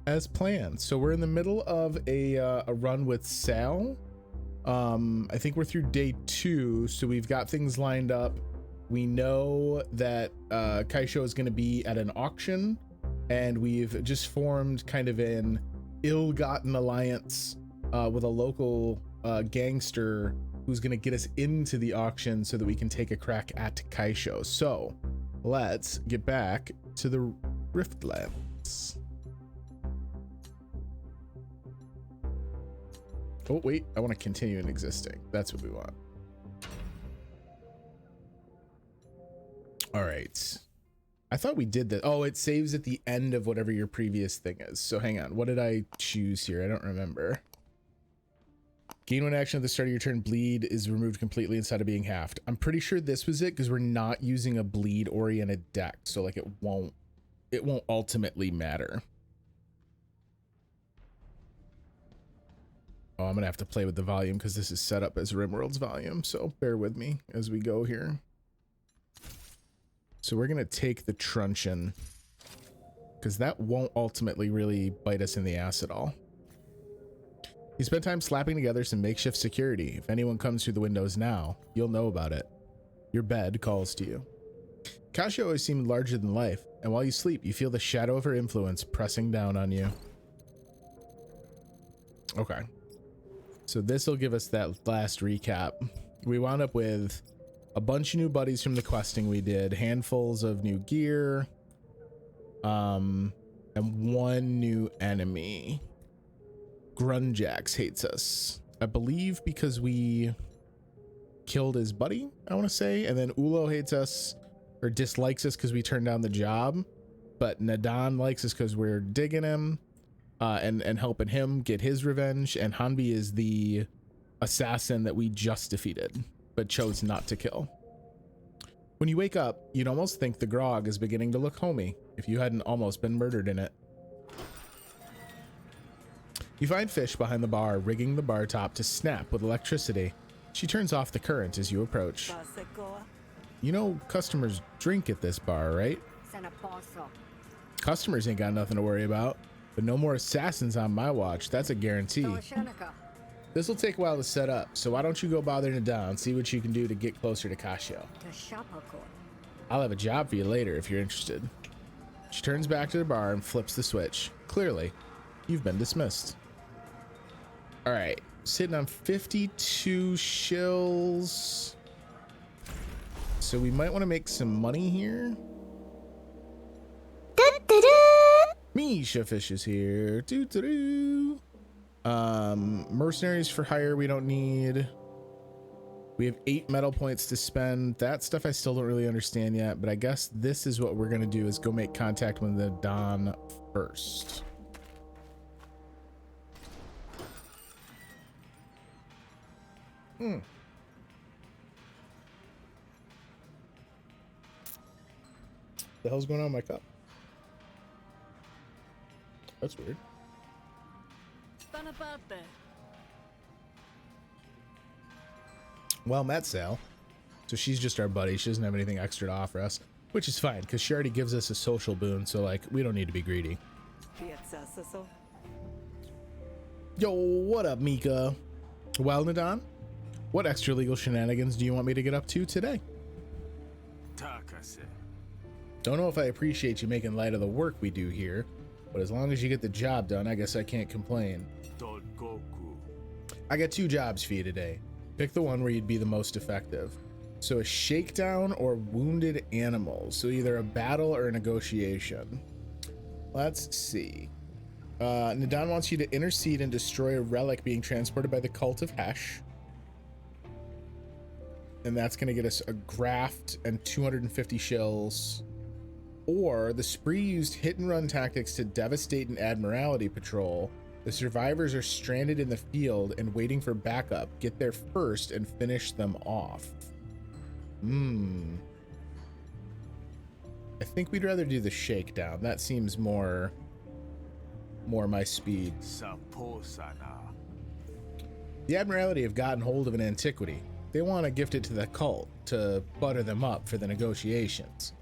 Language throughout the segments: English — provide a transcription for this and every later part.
as planned. So we're in the middle of a run with SAL. I think we're through day 2, so we've got things lined up. We know that Kaisho is going to be at an auction, and we've just formed kind of an ill-gotten alliance with a local gangster who's going to get us into the auction so that we can take a crack at Kaisho. So let's get back to the Griftlands. Oh, wait, I want to continue in existing. That's what we want. All right. I thought we did that. Oh, it saves at the end of whatever your previous thing is. So hang on. What did I choose here? I don't remember. Gain 1 action at the start of your turn. Bleed is removed completely instead of being halved. I'm pretty sure this was it because we're not using a bleed oriented deck. So like it won't ultimately matter. Oh, I'm gonna have to play with the volume because this is set up as RimWorld's volume, so bear with me as we go here. So we're gonna take the truncheon because that won't ultimately really bite us in the ass at all. You spend time slapping together some makeshift security. If anyone comes through the windows now, you'll know about it. Your bed calls to you. Kaisho always seemed larger than life, and while you sleep, you feel the shadow of her influence pressing down on you. Okay. So this will give us that last recap. We wound up with a bunch of new buddies from the questing we did, handfuls of new gear, and 1 new enemy. Grunjax hates us, I believe, because we killed his buddy, I want to say, and then Ulo hates us or dislikes us because we turned down the job, but Nadan likes us because we're digging him. And helping him get his revenge, and Hanbi is the assassin that we just defeated, but chose not to kill. When you wake up, you'd almost think the grog is beginning to look homey, if you hadn't almost been murdered in it. You find Fish behind the bar, rigging the bar top to snap with electricity. She turns off the current as you approach. You know customers drink at this bar, right? Customers ain't got nothing to worry about. But no more assassins on my watch. That's a guarantee. This will take a while to set up, so why don't you go bother Nadan and see what you can do to get closer to Kaisho. I'll have a job for you later if you're interested. She turns back to the bar and flips the switch. Clearly, you've been dismissed. All right, sitting on 52 shills. So we might want to make some money here. Misha Fish is here. Mercenaries for hire we don't need. We have 8 metal points to spend. That stuff I still don't really understand yet, but I guess this is what we're gonna do, is go make contact with the Don first. The hell's going on in my cup? That's weird. Well, met Sal. So she's just our buddy. She doesn't have anything extra to offer us, which is fine because she already gives us a social boon. So like, we don't need to be greedy. Yo, what up, Mika? Well, Nadan, what extra legal shenanigans do you want me to get up to today? Don't know if I appreciate you making light of the work we do here, but as long as you get the job done, I guess I can't complain. I got 2 jobs for you today. Pick the one where you'd be the most effective. So a shakedown or wounded animals. So either a battle or a negotiation. Let's see. Nadan wants you to intercede and destroy a relic being transported by the cult of Hesh. And that's going to get us a graft and 250 shills. Or the spree used hit and run tactics to devastate an admiralty patrol. The survivors are stranded in the field and waiting for backup. Get there first and finish them off. I think we'd rather do the shakedown. That seems more my speed. The Admiralty have gotten hold of an antiquity. They want to gift it to the cult to butter them up for the negotiations.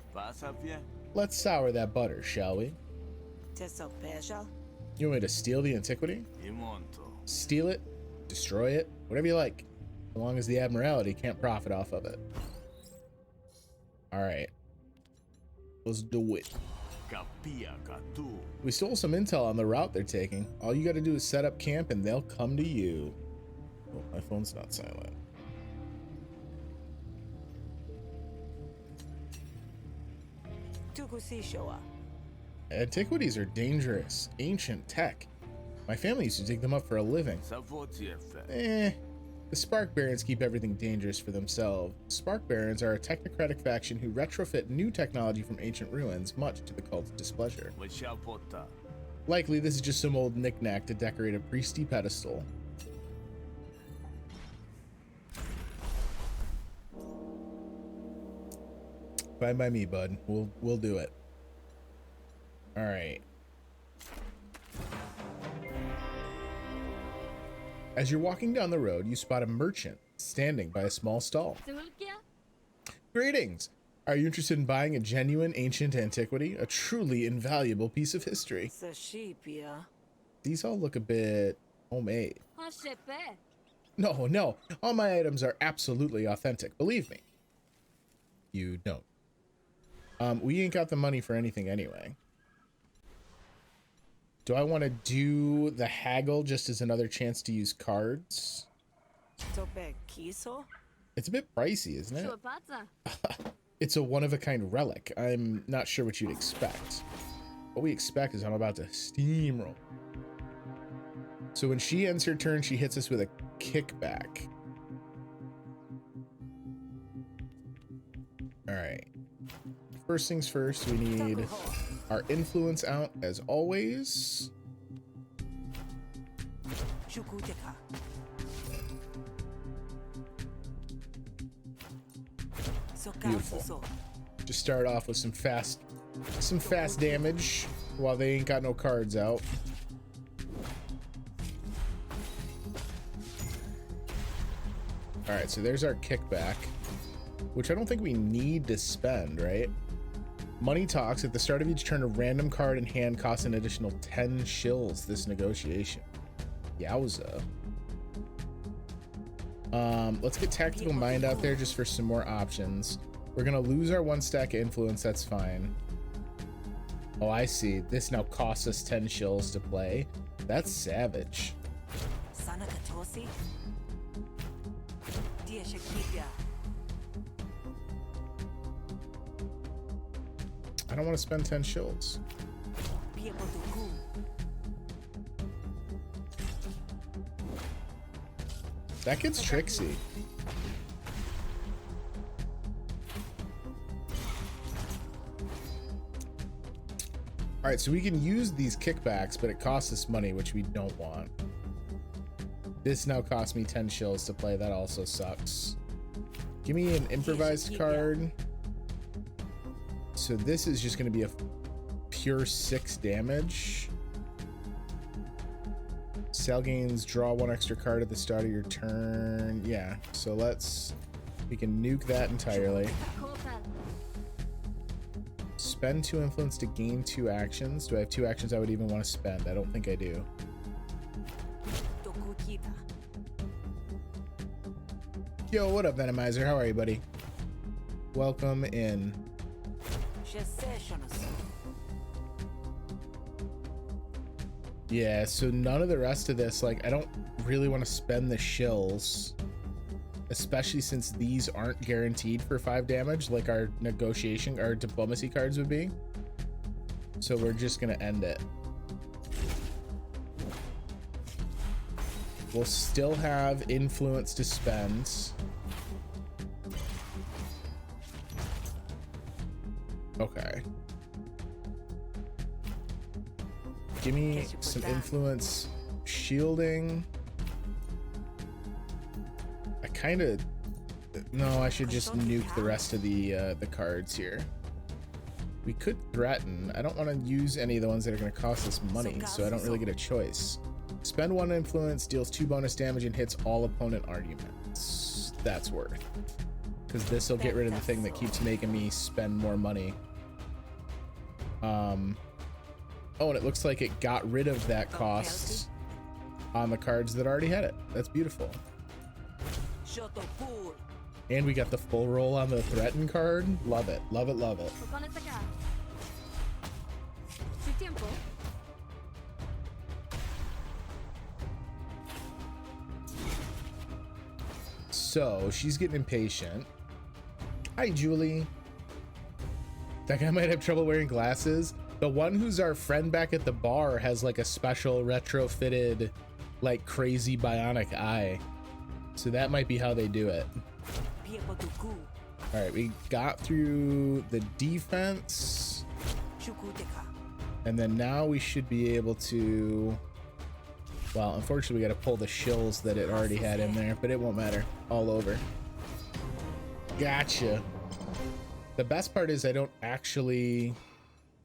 Let's sour that butter, shall we? You want me to steal the antiquity? Steal it, destroy it, whatever you like, as long as the Admiralty can't profit off of it. All right, let's do it. We stole some intel on the route they're taking. All you got to do is set up camp and they'll come to you. Oh, my phone's not silent. Antiquities are dangerous, ancient tech. My family used to dig them up for a living. The Spark Barons keep everything dangerous for themselves. Spark Barons are a technocratic faction who retrofit new technology from ancient ruins, much to the cult's displeasure. Likely, this is just some old knickknack to decorate a priesty pedestal. Fine by me, bud. We'll do it. All right. As you're walking down the road, you spot a merchant standing by a small stall. Greetings! Are you interested in buying a genuine ancient antiquity? A truly invaluable piece of history. These all look a bit homemade. No. All my items are absolutely authentic. Believe me. You don't. We ain't got the money for anything anyway. Do I want to do the haggle just as another chance to use cards? It's a bit pricey, isn't it? It's a one-of-a-kind relic. I'm not sure what you'd expect. What we expect is I'm about to steamroll. So when she ends her turn, she hits us with a kickback. All right. First things first, we need our influence out as always. Beautiful. Just start off with some fast damage while they ain't got no cards out. All right, so there's our kickback, which I don't think we need to spend, right? Money talks. At the start of each turn, a random card in hand costs an additional 10 shills this negotiation. Yowza. Let's get Tactical Mind out there just for some more options. We're gonna lose our 1 stack of influence, that's fine. Oh, I see. This now costs us 10 shills to play. That's savage. I don't want to spend 10 shills. That gets tricksy. All right, so we can use these kickbacks, but it costs us money, which we don't want. This now costs me 10 shills to play. That also sucks. Give me an improvised card. So this is just going to be a pure 6 damage. SAL gains, draw 1 extra card at the start of your turn. Yeah, so we can nuke that entirely. Spend 2 influence to gain 2 actions. Do I have 2 actions I would even want to spend? I don't think I do. Yo, what up, Venomizer? How are you, buddy? Welcome in. Yeah, so none of the rest of this, like, I don't really want to spend the shills, especially since these aren't guaranteed for 5 damage like our negotiation, our diplomacy cards would be. So we're just gonna end it. We'll still have influence to spend. Okay. Give me some influence shielding. No, I should just nuke the rest of the cards here. We could threaten. I don't want to use any of the ones that are going to cost us money, so I don't really get a choice. Spend 1 influence, deals 2 bonus damage, and hits all opponent arguments. That's worth. Because this will get rid of the thing that keeps making me spend more money. Oh, and it looks like it got rid of that cost on the cards that already had it. That's beautiful. And we got the full roll on the threaten card. Love it, love it, love it. So she's getting impatient. Hi, Julie. That guy might have trouble wearing glasses. The one who's our friend back at the bar has like a special retrofitted, like crazy bionic eye. So that might be how they do it. All right, we got through the defense. And then now we should be able to, well, unfortunately we got to pull the shills that it already had in there, but it won't matter. All over. Gotcha. The best part is I don't actually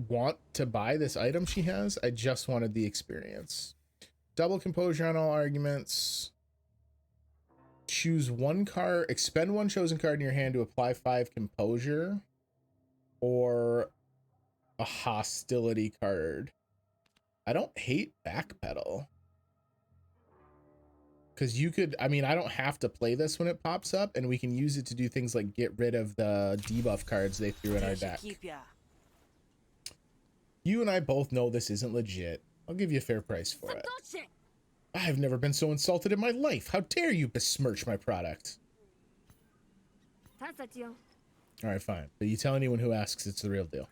want to buy this item she has. I just wanted the experience. Double composure on all arguments. Choose one card, expend one chosen card in your hand to apply 5 composure or a hostility card. I don't hate backpedal. Because you could, I mean, I don't have to play this when it pops up, and we can use it to do things like get rid of the debuff cards they threw in our deck. You and I both know this isn't legit. I'll give you a fair price for it. I've never been so insulted in my life. How dare you besmirch my product? All right, fine. But you tell anyone who asks, it's the real deal.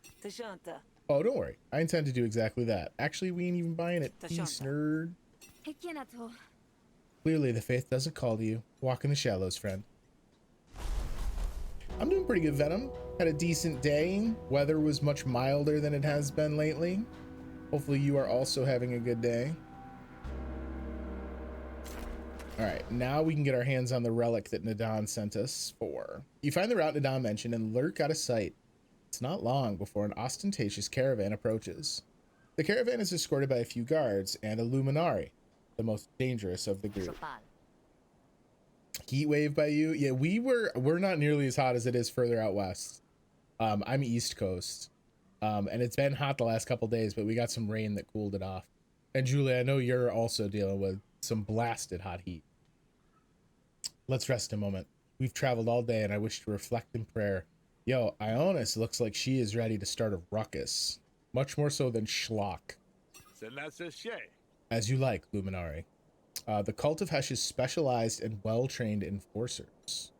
Oh, don't worry. I intend to do exactly that. Actually, we ain't even buying it. Peace, nerd. Clearly, the faith doesn't call to you. Walk in the shallows, friend. I'm doing pretty good, Venom. Had a decent day. Weather was much milder than it has been lately. Hopefully, you are also having a good day. All right, now we can get our hands on the relic that Nadon sent us for. You find the route Nadon mentioned and lurk out of sight. It's not long before an ostentatious caravan approaches. The caravan is escorted by a few guards and a luminari, the most dangerous of the group. Heat wave by you? Yeah, we're not nearly as hot as it is further out west. I'm East Coast. And it's been hot the last couple days, but we got some rain that cooled it off. And Julie, I know you're also dealing with some blasted hot heat. Let's rest a moment. We've traveled all day and I wish to reflect in prayer. Yo, Ionis looks like she is ready to start a ruckus. Much more so than Schlock. As you like, Luminari. The cult of Hesh is specialized and well-trained enforcers.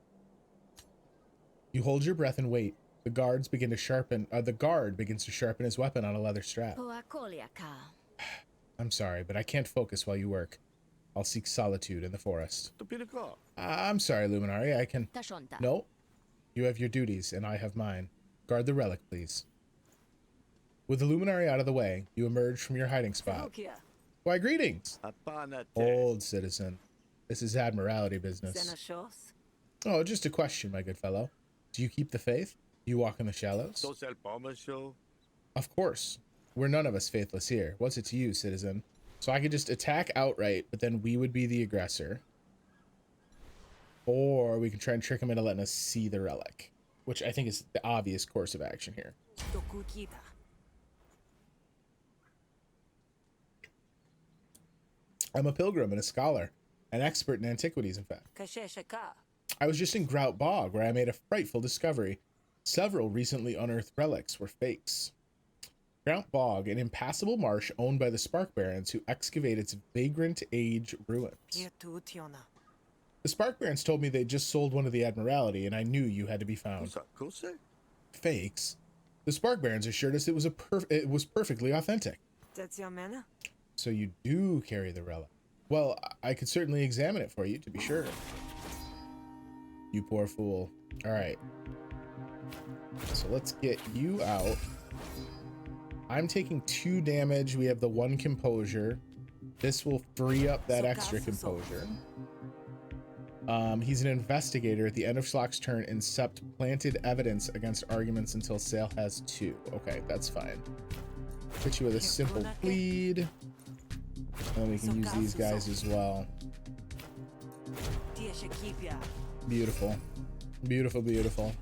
You hold your breath and wait. The guard begins to sharpen his weapon on a leather strap. I'm sorry, but I can't focus while you work. I'll seek solitude in the forest. I'm sorry, Luminari, I can... No. You have your duties, and I have mine. Guard the relic, please. With the Luminari out of the way, you emerge from your hiding spot. Why, greetings! Old citizen. This is Admiralty business. Oh, just a question, my good fellow. Do you keep the faith? Do you walk in the shallows? Of course. We're none of us faithless here. What's it to you, citizen? So I could just attack outright, but then we would be the aggressor. Or we can try and trick him into letting us see the relic, which I think is the obvious course of action here. I'm a pilgrim and a scholar, an expert in antiquities, in fact. I was just in Grout Bog, where I made a frightful discovery. Several recently unearthed relics were fakes. Grout Bog, an impassable marsh owned by the Spark Barons who excavate its vagrant age ruins. The Spark Barons told me they just sold one of the Admiralty, and I knew you had to be found. Fakes? The Spark Barons assured us it was perfectly authentic. So you do carry the relic. Well, I could certainly examine it for you, to be sure. You poor fool. All right. So let's get you out. I'm taking 2 damage. We have the 1 composure. This will free up that extra composure. He's an investigator. At the end of Schlock's turn, incept planted evidence against arguments until SAL has 2. Okay, that's fine. Hit you with a simple plead. And we can use these guys as well. Beautiful. Beautiful, beautiful.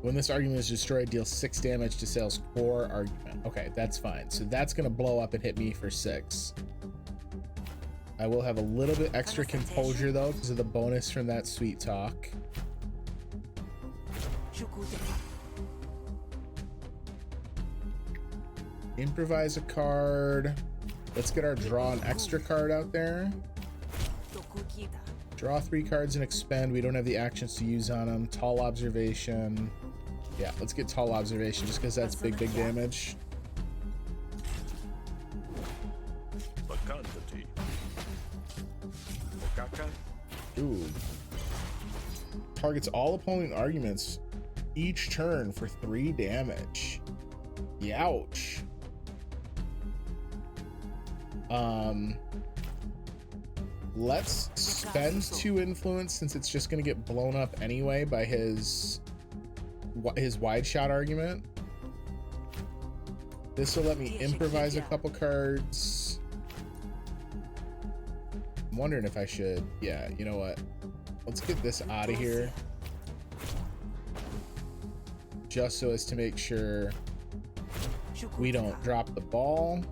When this argument is destroyed, deal 6 damage to SAL's core argument. Okay, that's fine. So that's gonna blow up and hit me for 6. I will have a little bit extra composure though because of the bonus from that sweet talk. Improvise a card. Let's get our draw an extra card out there. Draw 3 cards and expend. We don't have the actions to use on them. Tall observation. Yeah, let's get tall observation just because that's big damage. Ooh. Targets all opponent arguments each turn for 3 damage. Youch. Let's spend 2 influence since it's just gonna get blown up anyway by his wide shot argument. This will let me improvise a couple cards. I'm wondering if I should. Yeah, you know what? Let's get this out of here. Just so as to make sure we don't drop the ball.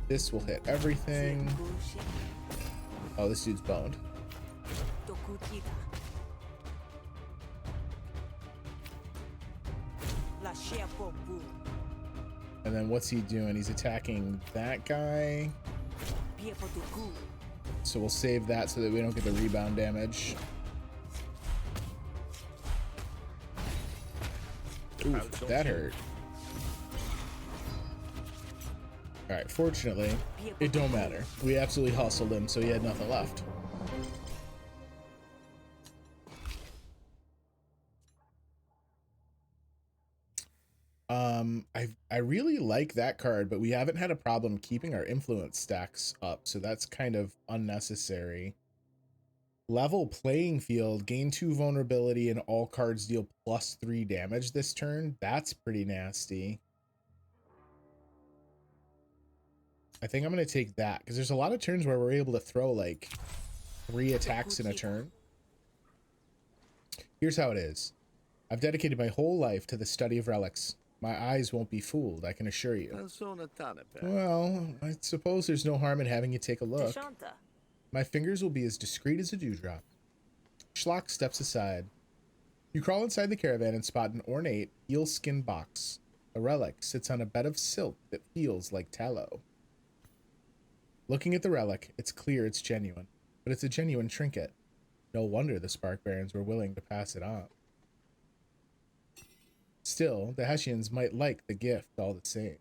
This will hit everything. Oh, this dude's boned. And then what's he doing? He's attacking that guy. So we'll save that so that we don't get the rebound damage. Oof, that hurt. Alright, fortunately, it don't matter. We absolutely hustled him, so he had nothing left. I really like that card, but we haven't had a problem keeping our influence stacks up, so that's kind of unnecessary. Level playing field, gain 2 vulnerability, and all cards deal +3 damage this turn. That's pretty nasty. I think I'm going to take that because there's a lot of turns where we're able to throw like 3 attacks in a turn. Here's how it is. I've dedicated my whole life to the study of relics. My eyes won't be fooled, I can assure you. Well, I suppose there's no harm in having you take a look. My fingers will be as discreet as a dewdrop. Schlock steps aside. You crawl inside the caravan and spot an ornate eel-skin box. A relic sits on a bed of silk that feels like tallow. Looking at the relic, it's clear it's genuine, but it's a genuine trinket. No wonder the Spark Barons were willing to pass it on. Still, the Hessians might like the gift all the same.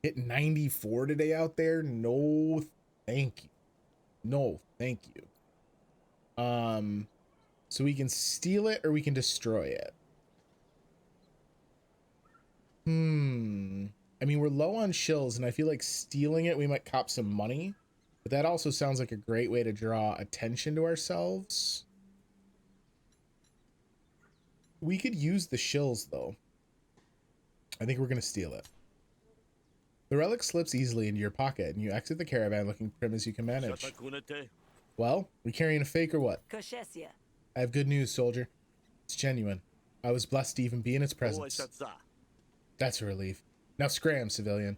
Hit 94 today out there? No, thank you. No, thank you. So we can steal it or we can destroy it. I mean, we're low on shills, and I feel like stealing it, we might cop some money. But that also sounds like a great way to draw attention to ourselves. We could use the shills, though. I think we're going to steal it. The relic slips easily into your pocket, and you exit the caravan looking prim as you can manage. Well, we carrying a fake or what? I have good news, soldier. It's genuine. I was blessed to even be in its presence. That's a relief. Now scram, civilian,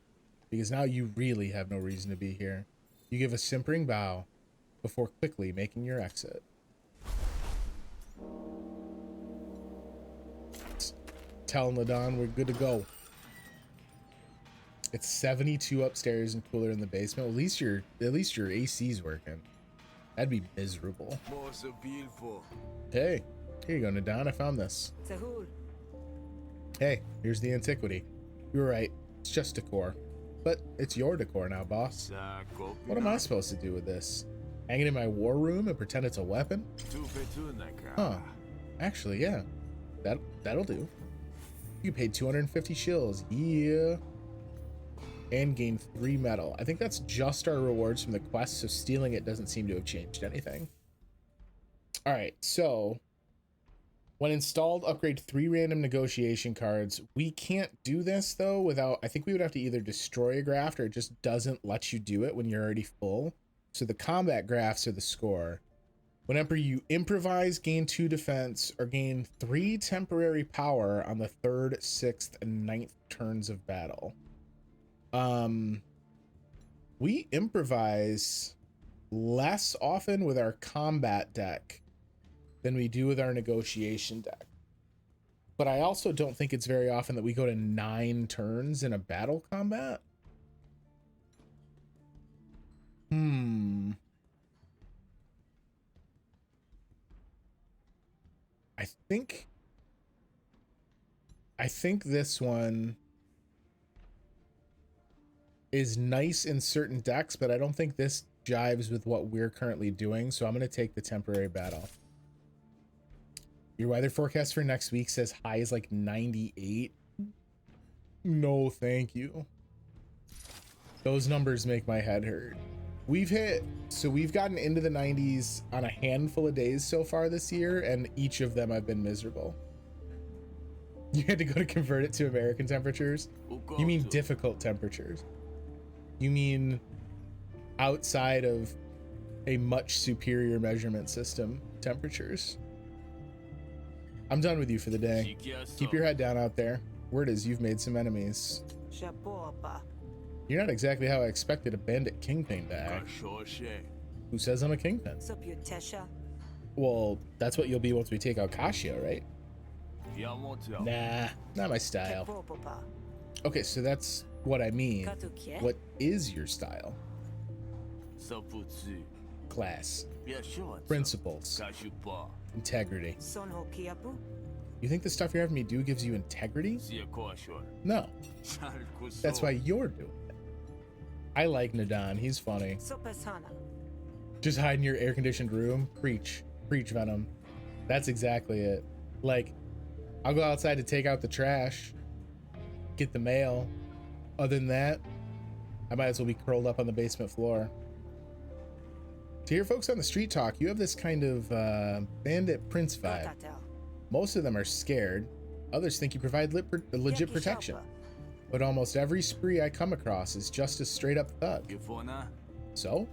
because now you really have no reason to be here. You give a simpering bow before quickly making your exit. Telling Ladon we're good to go. It's 72 upstairs and cooler in the basement. At least your AC's working. That'd be miserable. Hey, here you go, Nadon. I found this. Hey, here's the antiquity. You were right. It's just decor. But it's your decor now, boss. What am I supposed to do with this? Hang it in my war room and pretend it's a weapon? Huh. Actually, yeah. That'll do. You paid 250 shills. Yeah. And gain 3 metal. I think that's just our rewards from the quest, so stealing it doesn't seem to have changed anything. Alright, so when installed, upgrade 3 random negotiation cards. We can't do this though without, I think we would have to either destroy a graft or it just doesn't let you do it when you're already full. So the combat grafts are the score. Whenever you improvise, gain 2 defense or gain 3 temporary power on the 3rd, 6th, and 9th turns of battle. We improvise less often with our combat deck than we do with our negotiation deck. But I also don't think it's very often that we go to 9 turns in a battle combat. I think this one is nice in certain decks, but I don't think this jives with what we're currently doing, so I'm going to take the temporary battle. Your weather forecast for next week says high is like 98. No, thank you. Those numbers make my head hurt. We've gotten into the 90s on a handful of days so far this year, and each of them I've been miserable. You had to go to convert it to American temperatures? You mean difficult temperatures? You mean outside of a much superior measurement system temperatures? I'm done with you for the day. Keep your head down out there. Word is you've made some enemies. You're not exactly how I expected a bandit kingpin back. Who says I'm a kingpin? Well, that's what you'll be once we take out Kashio, right? Nah, not my style. Okay, so that's what I mean. What is your style? Class. Principles. Integrity. You think the stuff you're having me do gives you integrity? No. That's why you're doing it. I like Nadan. He's funny. Just hide in your air-conditioned room? Preach. Preach, Venom. That's exactly it. Like, I'll go outside to take out the trash, get the mail. Other than that, I might as well be curled up on the basement floor. To hear folks on the street talk, you have this kind of bandit prince vibe. Most of them are scared. Others think you provide legit protection. But almost every spree I come across is just a straight up thug. So?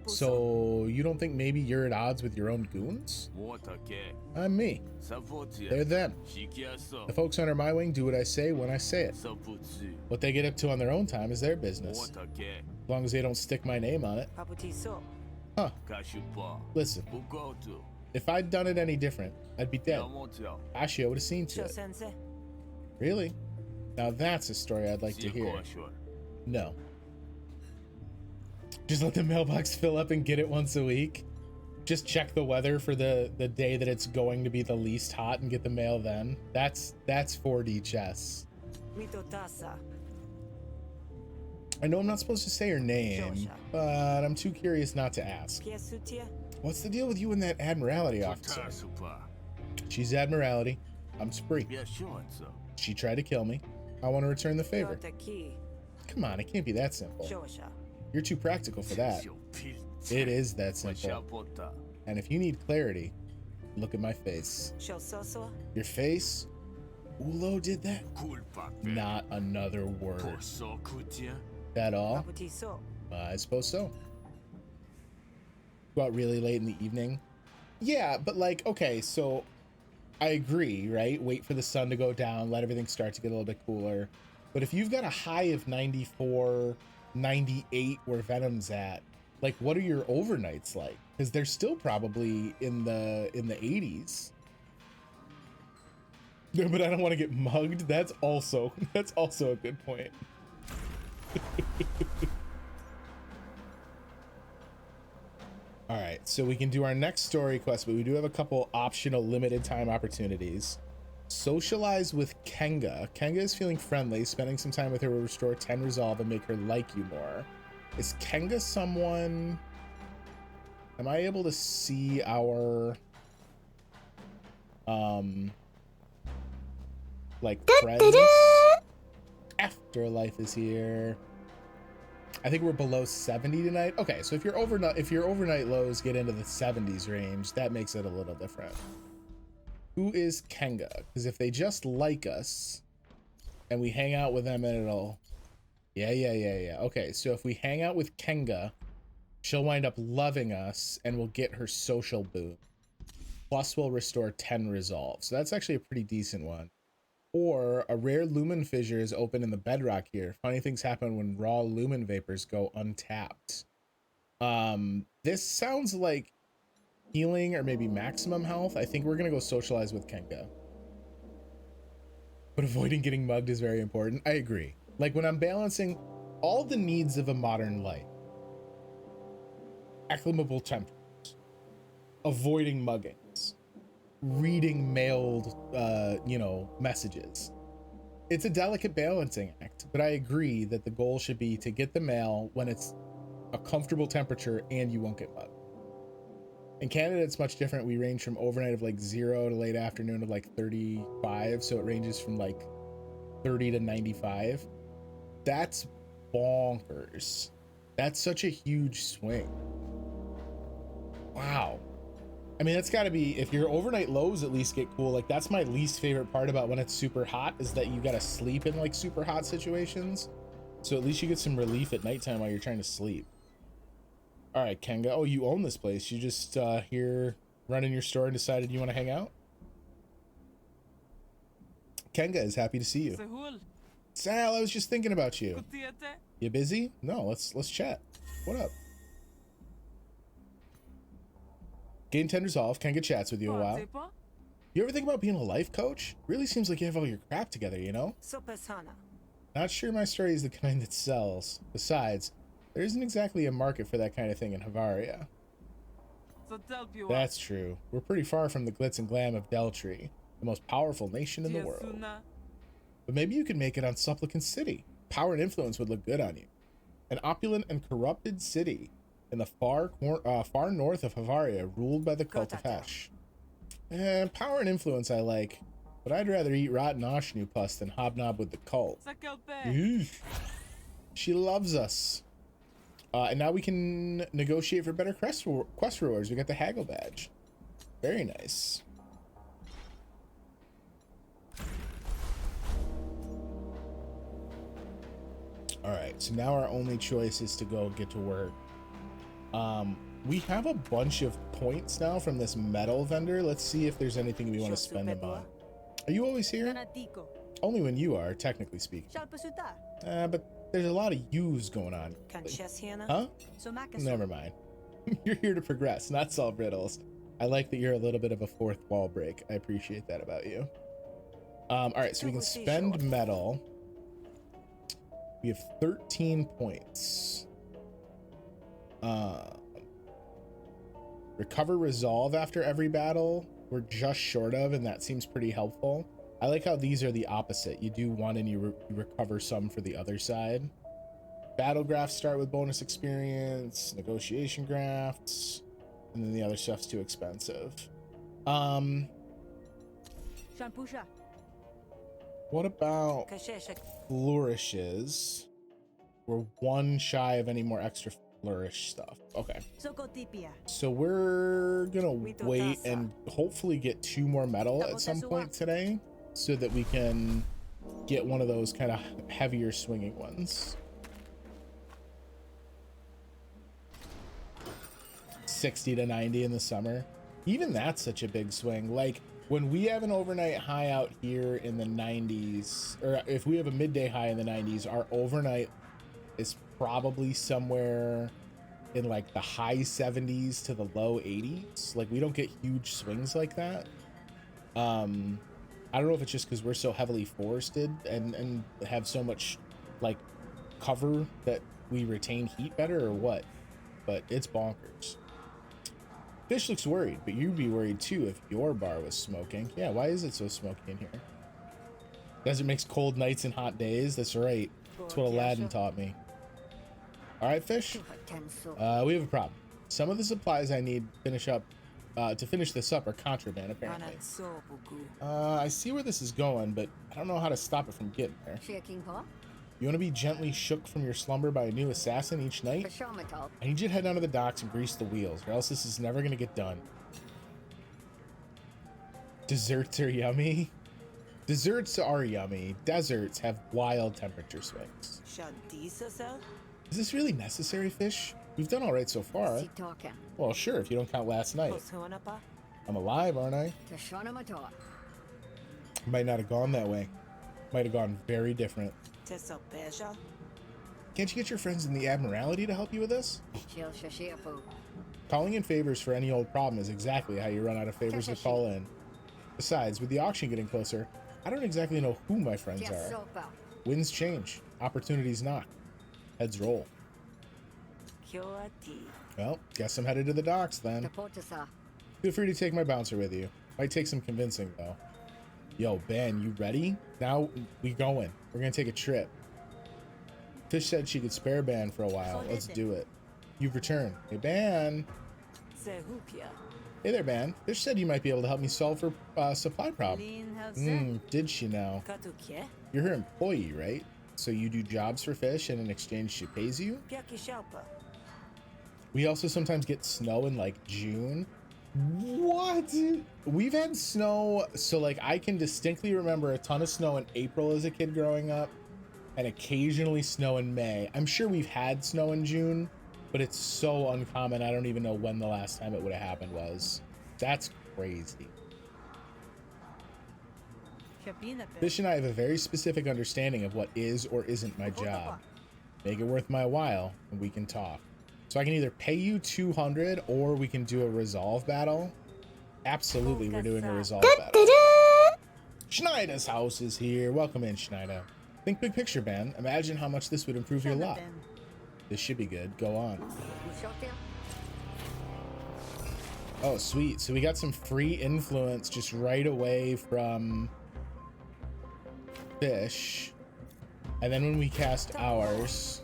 So you don't think maybe you're at odds with your own goons? I'm me. They're them. The folks under my wing do what I say when I say it. What they get up to on their own time is their business. As long as they don't stick my name on it. Huh. Listen. If I'd done it any different, I'd be dead. Ashio would have seen to it. Really? Now that's a story I'd like to hear. No. Just let the mailbox fill up and get it once a week. Just check the weather for the day that it's going to be the least hot and get the mail then. That's 4D chess. I know I'm not supposed to say her name, but I'm too curious not to ask. What's the deal with you and that Admiralty officer? She's Admiralty. I'm Spree. She tried to kill me. I want to return the favor. Come on, it can't be that simple. You're too practical for that. It is that simple. And if you need clarity, look at my face. Your face? Ulo did that? Not another word. That all? I suppose so. Go out really late in the evening? Yeah, but like, okay, so I agree, right? Wait for the sun to go down, let everything start to get a little bit cooler. But if you've got a high of 94, 98 where Venom's at, like, what are your overnights like? Because they're still probably in the 80s. No, but I don't want to get mugged. That's also a good point. All right, so we can do our next story quest, but we do have a couple optional limited time opportunities. Socialize with Kenga. Kenga is feeling friendly. Spending some time with her will restore 10 resolve and make her like you more. Is Kenga someone... Am I able to see our... like, friends? Afterlife is here. I think we're below 70 tonight. Okay, so if your overnight lows get into the 70s range, that makes it a little different. Who is Kenga? Because if they just like us and we hang out with them and it'll... Yeah. Okay, so if we hang out with Kenga she'll wind up loving us and we'll get her social boon. Plus we'll restore 10 resolve. So that's actually a pretty decent one. Or a rare lumen fissure is open in the bedrock here. Funny things happen when raw lumen vapors go untapped. This sounds like healing or maybe maximum health. I think we're gonna go socialize with Kenga. But avoiding getting mugged is very important. I agree. Like when I'm balancing all the needs of a modern life, acclimable temperatures, avoiding muggings, reading mailed, messages. It's a delicate balancing act, but I agree that the goal should be to get the mail when it's a comfortable temperature and you won't get mugged. In Canada, it's much different. We range from overnight of like 0 to late afternoon of like 35. So it ranges from like 30 to 95. That's bonkers. That's such a huge swing. Wow. I mean, that's gotta be, if your overnight lows at least get cool. Like that's my least favorite part about when it's super hot is that you gotta sleep in like super hot situations. So at least you get some relief at nighttime while you're trying to sleep. All right, Kenga. Oh, you own this place. You just here running your store and decided you want to hang out? Kenga is happy to see you. Sal, I was just thinking about you. You busy? No, let's chat. What up? Gain 10 resolve. Kenga chats with you a while. You ever think about being a life coach? Really seems like you have all your crap together, you know? Not sure my story is the kind that sells. Besides, there isn't exactly a market for that kind of thing in Havaria. That's true. We're pretty far from the glitz and glam of Deltree, the most powerful nation in the world. But maybe you could make it on Supplicant City. Power and influence would look good on you. An opulent and corrupted city in the far north of Havaria, ruled by the cult of Hesh. Power and influence I like, but I'd rather eat rotten Oshnu pus than hobnob with the cult. She loves us. And now we can negotiate for better quest rewards. We got the haggle badge. Very nice. All right, so now our only choice is to go get to work. We have a bunch of points now from this metal vendor. Let's see if there's anything we want to spend them on. Are you always here? Only when you are, technically speaking. But there's a lot of yous going on. Huh? Never mind. You're here to progress, not solve riddles. I like that you're a little bit of a fourth wall break. I appreciate that about you. All right, so we can spend metal. We have 13 points. Recover resolve after every battle. We're just short of, and that seems pretty helpful. I like how these are the opposite. You do one and you recover some for the other side. Battle graphs start with bonus experience, negotiation graphs, and then the other stuff's too expensive. What about flourishes? We're one shy of any more extra flourish stuff. Okay. So we're gonna wait and hopefully get 2 more metal at some point today so that we can get one of those kind of heavier swinging ones. 60 to 90 in the summer. Even that's such a big swing. Like when we have an overnight high out here in the 90s, or if we have a midday high in the 90s, our overnight is probably somewhere in like the high 70s to the low 80s. Like we don't get huge swings like that. I don't know if it's just because we're so heavily forested and have so much like cover that we retain heat better or what, but it's bonkers. Fish looks worried, but you'd be worried too if your bar was smoking. Yeah, why is it so smoky in here? Desert makes cold nights and hot days. That's right. That's what Aladdin taught me. All right, Fish. We have a problem. Some of the supplies I need to finish this up are contraband, apparently. I see where this is going, but I don't know how to stop it from getting there. You want to be gently shook from your slumber by a new assassin each night? I need you to head down to the docks and grease the wheels, or else this is never going to get done. Desserts are yummy. Desserts are yummy. Deserts have wild temperature swings. Is this really necessary, Fish? We've done all right so far. Well, sure, if you don't count last night. I'm alive, aren't I? Might not have gone that way. Might have gone very different. Can't you get your friends in the Admiralty to help you with this? Calling in favors for any old problem is exactly how you run out of favors to call in. Besides, with the auction getting closer, I don't exactly know who my friends are. Winds change. Opportunities knock. Heads roll. Well, guess I'm headed to the docks then. Feel free to take my bouncer with you. Might take some convincing though. Yo, Ben, you ready? Now we going. We're gonna take a trip. Fish said she could spare Ben for a while. Let's do it. You've returned. Hey, Ben. Hey there, Ben. Fish said you might be able to help me solve her supply problem. Did she now? You're her employee, right? So you do jobs for Fish and in exchange she pays you? We also sometimes get snow in like June. What? We've had snow, so like I can distinctly remember a ton of snow in April as a kid growing up and occasionally snow in May. I'm sure we've had snow in June, but it's so uncommon. I don't even know when the last time it would have happened was. That's crazy. Fish and I have a very specific understanding of what is or isn't my job. Make it worth my while and we can talk. So I can either pay you 200 or we can do a resolve battle. Absolutely, we're doing a resolve battle. Schneider's house is here. Welcome in, Schneider. Think big picture, Ben. Imagine how much this would improve your lot. This should be good. Go on. Oh, sweet. So we got some free influence just right away from Fish. And then when we cast ours...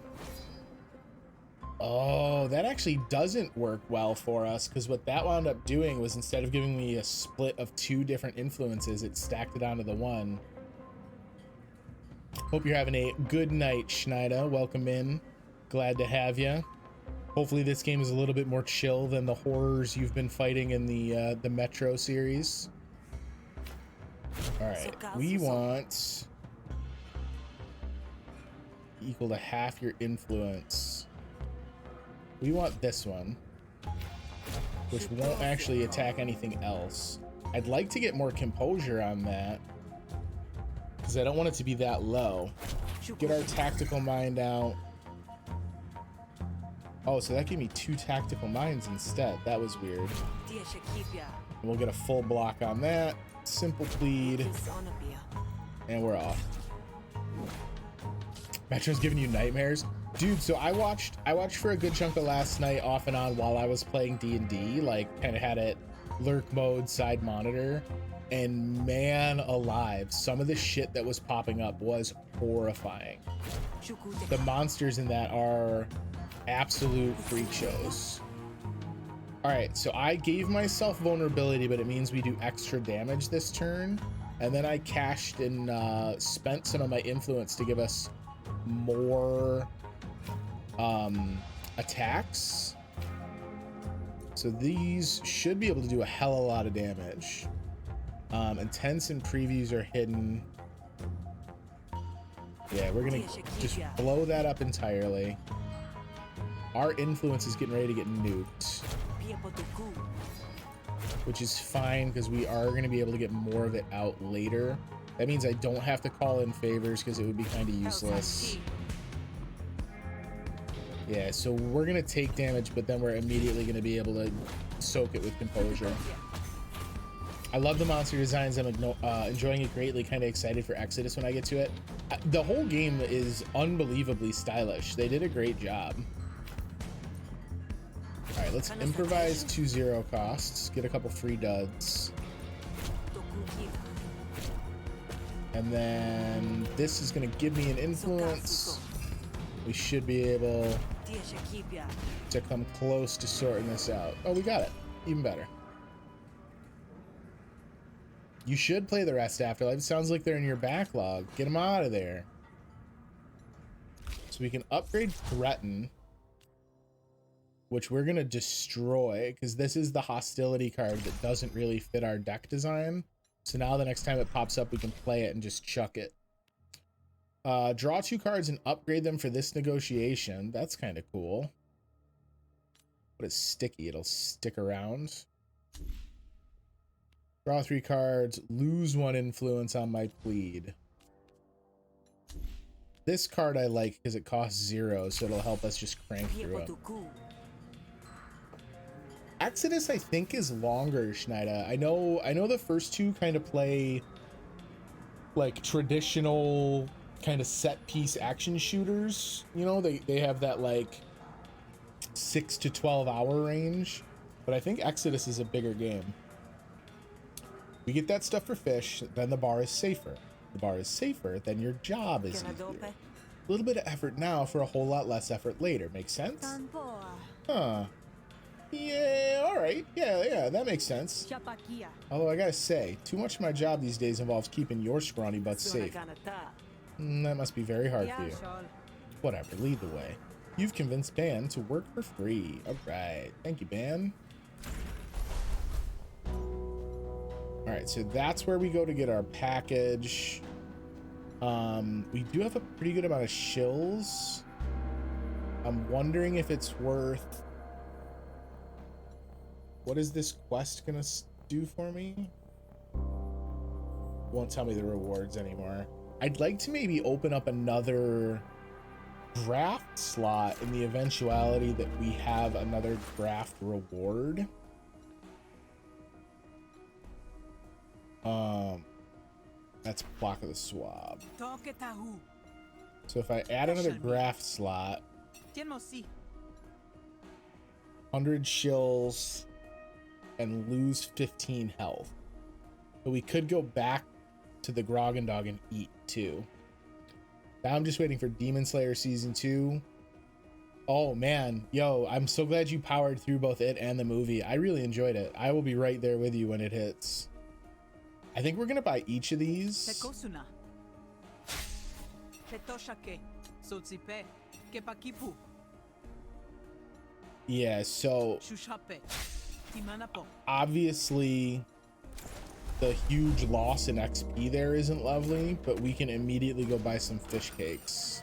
Oh, that actually doesn't work well for us, because what that wound up doing was instead of giving me a split of 2 different influences, it stacked it onto the one. Hope you're having a good night, Schneider. Welcome in. Glad to have you. Hopefully this game is a little bit more chill than the horrors you've been fighting in the Metro series. All right, we want equal to half your influence. We want this one, which won't actually attack anything else. I'd like to get more composure on that, because I don't want it to be that low. Get our tactical mind out. Oh, so that gave me 2 tactical minds instead. That was weird. And we'll get a full block on that. Simple plead. And we're off. Metro's giving you nightmares? Dude, so I watched for a good chunk of last night off and on while I was playing D&D, like kind of had it lurk mode, side monitor, and man alive, some of the shit that was popping up was horrifying. The monsters in that are absolute freak shows. All right, so I gave myself vulnerability, but it means we do extra damage this turn, and then I cashed and spent some of my influence to give us more attacks. So these should be able to do a hell of a lot of damage. Intents and previews are hidden. Yeah, we're gonna just blow that up entirely. Our influence is getting ready to get nuked, which is fine because we are going to be able to get more of it out later. That means I don't have to call in favors because it would be kind of useless. Yeah, so we're going to take damage, but then we're immediately going to be able to soak it with composure. I love the monster designs. I'm enjoying it greatly. Kind of excited for Exodus when I get to it. The whole game is unbelievably stylish. They did a great job. All right, let's improvise 2-0 costs. Get a couple free duds. And then this is going to give me an influence. We should be able to come close to sorting this out. Oh, we got it. Even better. You should play the rest Afterlife. It sounds like they're in your backlog. Get them out of there. So we can upgrade Threaten, which we're going to destroy because this is the hostility card that doesn't really fit our deck design. So now the next time it pops up, we can play it and just chuck it. Draw 2 cards and upgrade them for this negotiation. That's kind of cool. What is sticky? It'll stick around. Draw 3 cards, lose 1 influence on my plead. This card I like because it costs 0, so it'll help us just crank through it. Exodus, I think, is longer, Schneider. I know the first 2 kind of play like traditional kind of set piece action shooters. You know, they have that like 6 to 12 hour range, but I think Exodus is a bigger game. We get that stuff for fish, then the bar is safer. The bar is safer, then your job is easier. A little bit of effort now for a whole lot less effort later. Make sense? Huh. Yeah, all right. Yeah, that makes sense. Although I gotta say, too much of my job these days involves keeping your scrawny butts safe. That must be very hard for you. Whatever, lead the way. You've convinced Ban to work for free. All right. Thank you, Ban. All right, so that's where we go to get our package. We do have a pretty good amount of shills. I'm wondering if it's worth... What is this quest gonna do for me? Won't tell me the rewards anymore. I'd like to maybe open up another draft slot in the eventuality that we have another draft reward. That's Block of the Swab. So if I add another draft slot, 100 shills and lose 15 health. But we could go back to the Grogan Dog and eat too. Now I'm just waiting for Demon Slayer Season 2. Oh man, yo, I'm so glad you powered through both it and the movie. I really enjoyed it. I will be right there with you when it hits. I think we're gonna buy each of these. Yeah, so obviously the huge loss in XP there isn't lovely, but we can immediately go buy some fish cakes.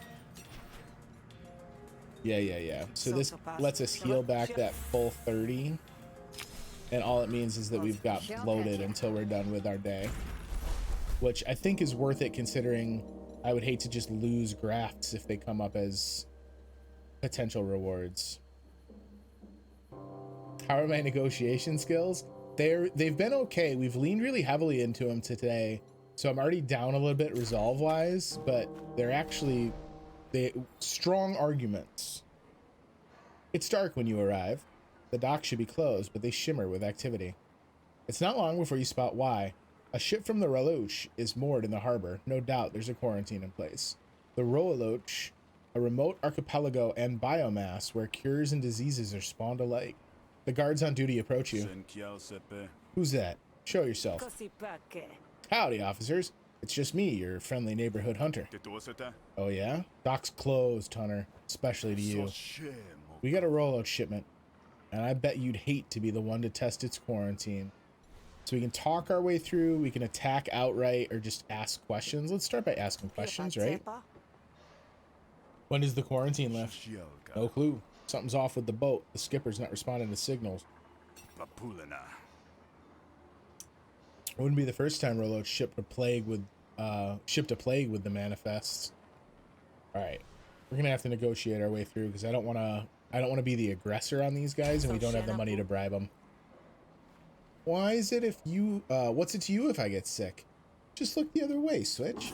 Yeah. So this lets us heal back that full 30. And all it means is that we've got bloated until we're done with our day, which I think is worth it considering I would hate to just lose grafts if they come up as potential rewards. How are my negotiation skills? They've been okay. We've leaned really heavily into them today, so I'm already down a little bit resolve wise, but they're strong arguments. It's dark when you arrive. The docks should be closed, but they shimmer with activity. It's not long before you spot why. A ship from the Raloch is moored in the harbor. No doubt there's a quarantine in place. The Raloch, a remote archipelago and biomass where cures and diseases are spawned alike. The guards on duty approach you. Who's that? Show yourself. Howdy, officers. It's just me, your friendly neighborhood hunter. Oh yeah? Dock's closed, Hunter. Especially to you. We got a rollout shipment. And I bet you'd hate to be the one to test its quarantine. So we can talk our way through, we can attack outright, or just ask questions. Let's start by asking questions, right? When does the quarantine lift? No clue. Something's off with the boat. The skipper's not responding to signals. It wouldn't be the first time Rolo shipped a plague with the manifests. Alright. We're gonna have to negotiate our way through because I don't wanna be the aggressor on these guys and we don't have the money to bribe them. Why is it if you what's it to you if I get sick? Just look the other way, Switch.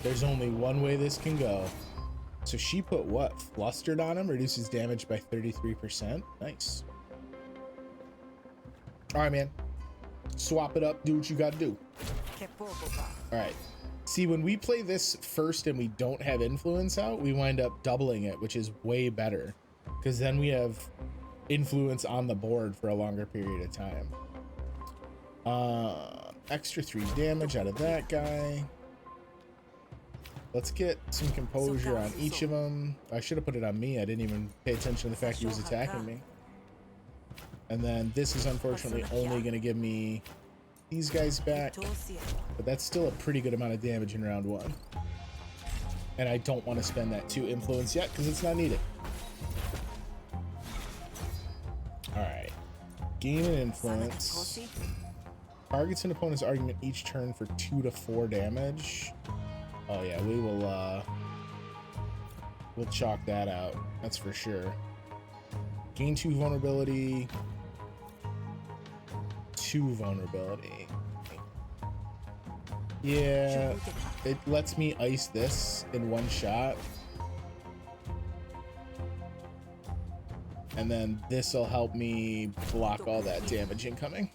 There's only one way this can go. So she put what? Flustered on him, reduces damage by 33%. Nice. Alright, man. Swap it up, do what you gotta do. Alright. See, when we play this first and we don't have influence out, we wind up doubling it, which is way better. Because then we have influence on the board for a longer period of time. Extra 3 damage out of that guy. Let's get some composure on each of them. I should have put it on me. I didn't even pay attention to the fact he was attacking me. And then this is unfortunately only going to give me these guys back. But that's still a pretty good amount of damage in round 1. And I don't want to spend that 2 influence yet because it's not needed. gain an influence. Targets an opponent's argument each turn for 2 to 4 damage. Oh yeah, we will we'll chalk that out. That's for sure. Gain 2 vulnerability. 2 vulnerability. Yeah, it lets me ice this in one shot. And then this will help me block all that damage incoming.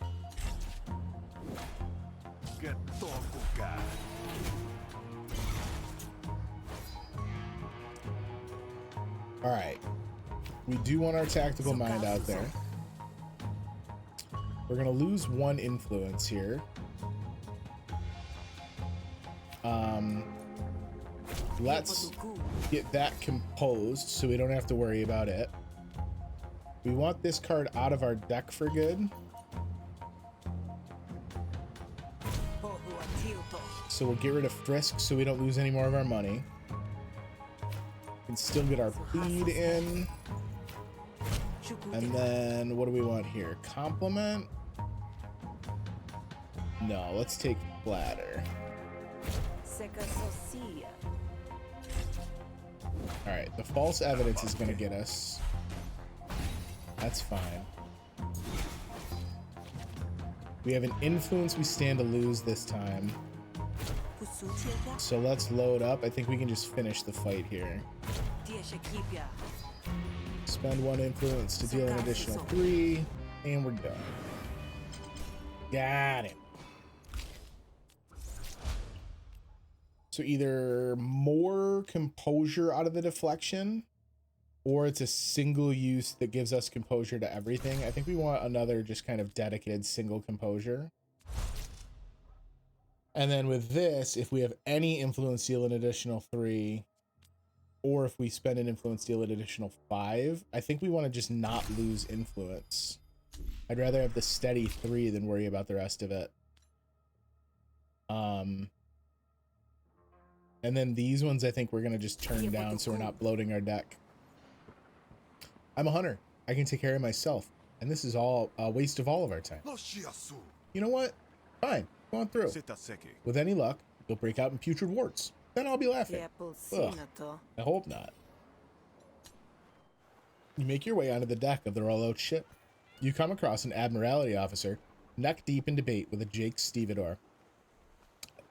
All right, we do want our tactical mind out there. We're gonna lose 1 influence here. Let's get that composed so we don't have to worry about it. We want this card out of our deck for good. So we'll get rid of Frisk so we don't lose any more of our money. We can still get our bleed in. And then what do we want here? Complement? No, let's take Flatter. Alright, the false evidence is going to get us. That's fine. We have an influence we stand to lose this time. So let's load up. I think we can just finish the fight here. Spend 1 influence to deal an additional 3, and we're done. Got it. So either more composure out of the deflection, or it's a single use that gives us composure to everything. I think we want another just kind of dedicated single composure. And then with this, if we have any influence, deal an additional 3, or if we spend an influence, deal an additional 5, I think we want to just not lose influence. I'd rather have the steady 3 than worry about the rest of it. And then these ones, I think we're going to just turn down so we're not bloating our deck. I'm a hunter. I can take care of myself. And this is all a waste of all of our time. You know what? Fine. Go on through. With any luck, you'll break out in putrid warts. Then I'll be laughing. Ugh, I hope not. You make your way onto the deck of the rollout ship. You come across an Admiralty officer neck deep in debate with a Jake Stevedore.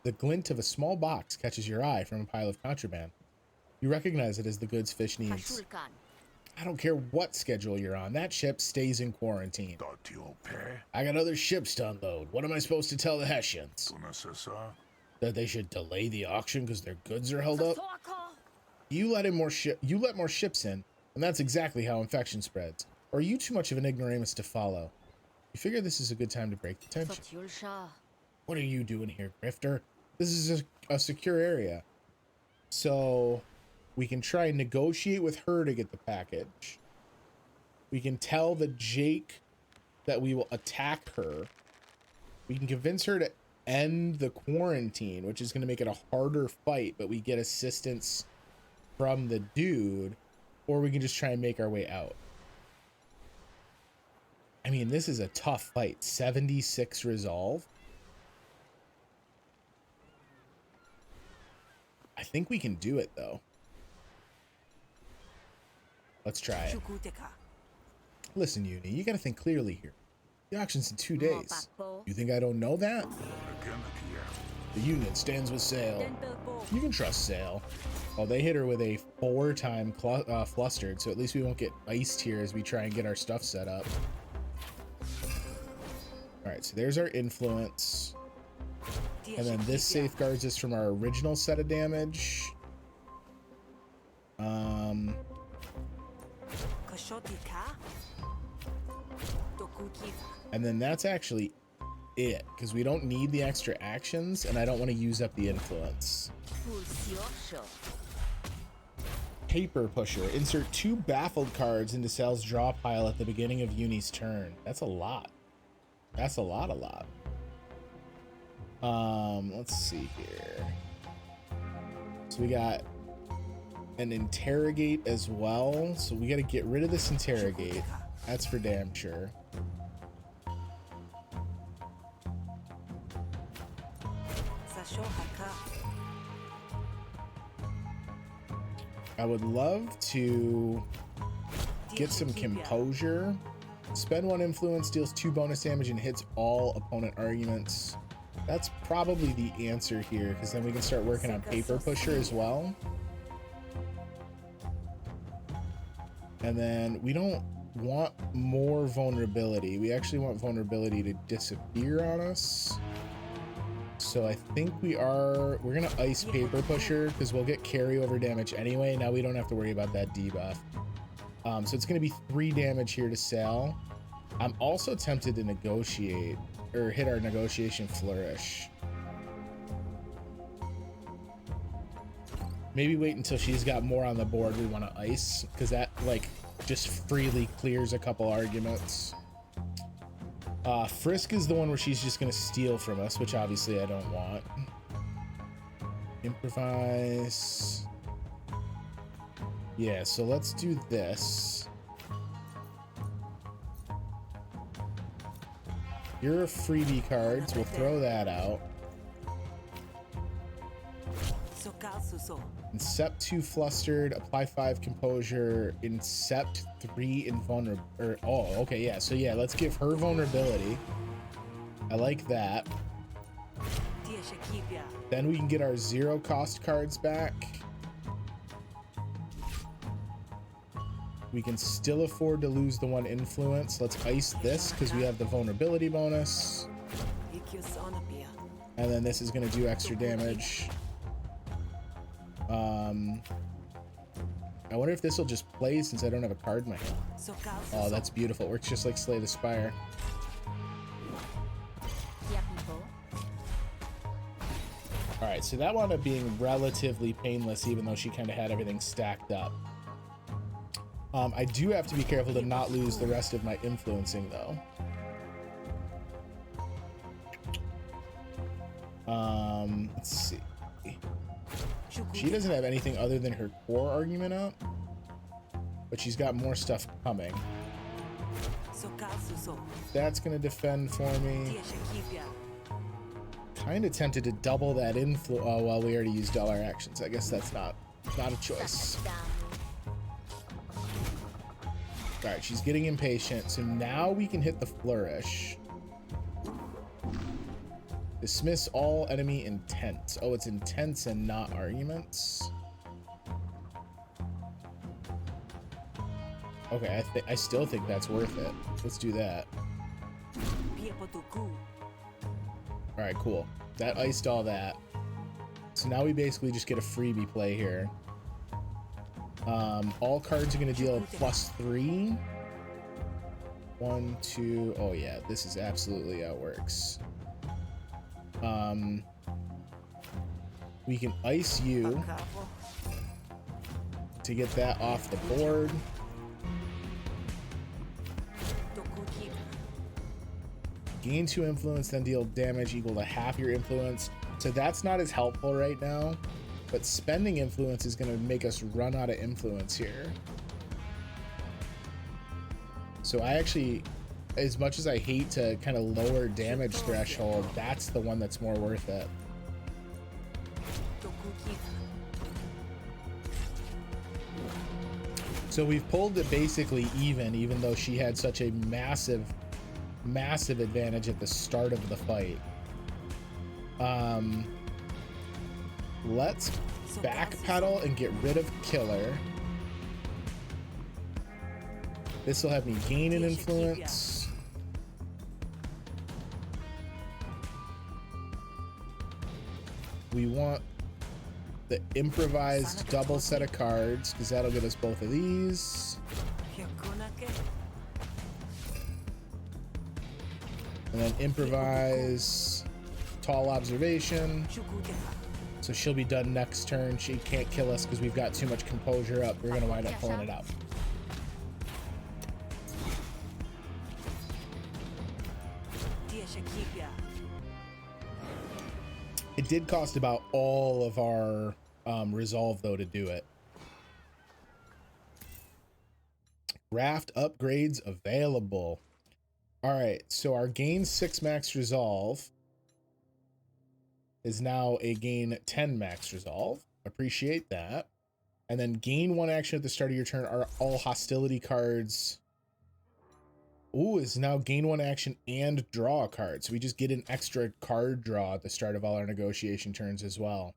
The glint of a small box catches your eye from a pile of contraband. You recognize it as the goods fish needs. I don't care what schedule you're on. That ship stays in quarantine. I got other ships to unload. What am I supposed to tell the Hessians? That they should delay the auction because their goods are held up? You let more ships in, and that's exactly how infection spreads. Or are you too much of an ignoramus to follow? You figure this is a good time to break the tension. What are you doing here, Grifter? This is a secure area. So we can try and negotiate with her to get the package. We can tell the Jake that we will attack her. We can convince her to end the quarantine, which is going to make it a harder fight, but we get assistance from the dude, or we can just try and make our way out. I mean, this is a tough fight. 76 resolve. I think we can do it, though. Let's try it. Listen, Uni, you gotta think clearly here. The auction's in 2 days. You think I don't know that? The Union stands with SAL. You can trust SAL. Well, they hit her with a 4-time flustered, so at least we won't get iced here as we try and get our stuff set up. Alright, so there's our influence. And then this safeguards us from our original set of damage. And then that's actually it, because we don't need the extra actions, and I don't want to use up the influence. Paper Pusher. Insert 2 baffled cards into Sal's draw pile at the beginning of Uni's turn. That's a lot. That's a lot. Let's see here. So we got an interrogate as well. So we got to get rid of this interrogate. That's for damn sure. I would love to get some composure. Spend 1 influence, deals 2 bonus damage, and hits all opponent arguments. That's probably the answer here, because then we can start working on Paper Pusher as well. And then we don't want more vulnerability. We actually want vulnerability to disappear on us. So I think we're gonna ice Paper Pusher because we'll get carryover damage anyway. Now we don't have to worry about that debuff. So it's gonna be 3 damage here to SAL. I'm also tempted to negotiate or hit our negotiation flourish. Maybe wait until she's got more on the board we want to ice, because that like just freely clears a couple arguments. Frisk is the one where she's just going to steal from us, which obviously I don't want. Improvise. Yeah, so let's do this. Your freebie cards, we'll throw that out. Incept 2 flustered, apply 5 composure, incept 3 invulnerable. Oh, okay, yeah. So yeah, let's give her vulnerability. I like that. Then we can get our 0 cost cards back. We can still afford to lose the 1 influence. Let's ice this because we have the vulnerability bonus. And then this is going to do extra damage. I wonder if this will just play since I don't have a card in my hand. Oh, that's beautiful. Works just like Slay the Spire. Alright, so that wound up being relatively painless, even though she kind of had everything stacked up. I do have to be careful to not lose the rest of my influencing, though. Let's see. She doesn't have anything other than her core argument up, but she's got more stuff coming. That's gonna defend for me. Kind of tempted to double that influ. Oh well, we already used all our actions. I guess that's not a choice. All right, she's getting impatient, so now we can hit the flourish. Dismiss all enemy intent. Oh, it's intents and not arguments. Okay, I still think that's worth it. Let's do that. All right, cool. That iced all that. So now we basically just get a freebie play here. All cards are going to deal +3. 1, 2. Oh yeah, this is absolutely how it works. We can ice you to get that off the board. Gain 2 influence, then deal damage equal to half your influence. So that's not as helpful right now, but spending influence is going to make us run out of influence here. So I actually, as much as I hate to kind of lower damage threshold, that's the one that's more worth it. So we've pulled it basically even though she had such a massive advantage at the start of the fight. Let's backpedal and get rid of Killer. This will have me gain an influence. We want the improvised double set of cards because that'll get us both of these. And then improvise tall observation. So she'll be done next turn. She can't kill us because we've got too much composure up. We're gonna wind up pulling it out. It did cost about all of our resolve though to do it. Raft upgrades available. All right, so our gain 6 max resolve is now a gain 10 max resolve. Appreciate that. And then gain 1 action at the start of your turn are all hostility cards. Ooh, is now gain 1 action and draw a card. So we just get an extra card draw at the start of all our negotiation turns as well.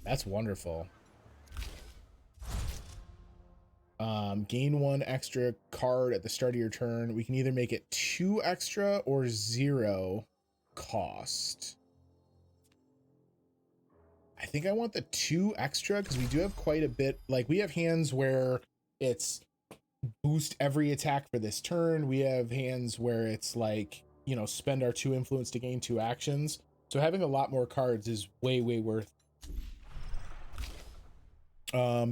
That's wonderful. Gain 1 extra card at the start of your turn. We can either make it 2 extra or 0 cost. I think I want the 2 extra because we do have quite a bit. Like, we have hands where it's boost every attack for this turn. We have hands where it's like, you know, spend our 2 influence to gain 2 actions. So having a lot more cards is way, way worth.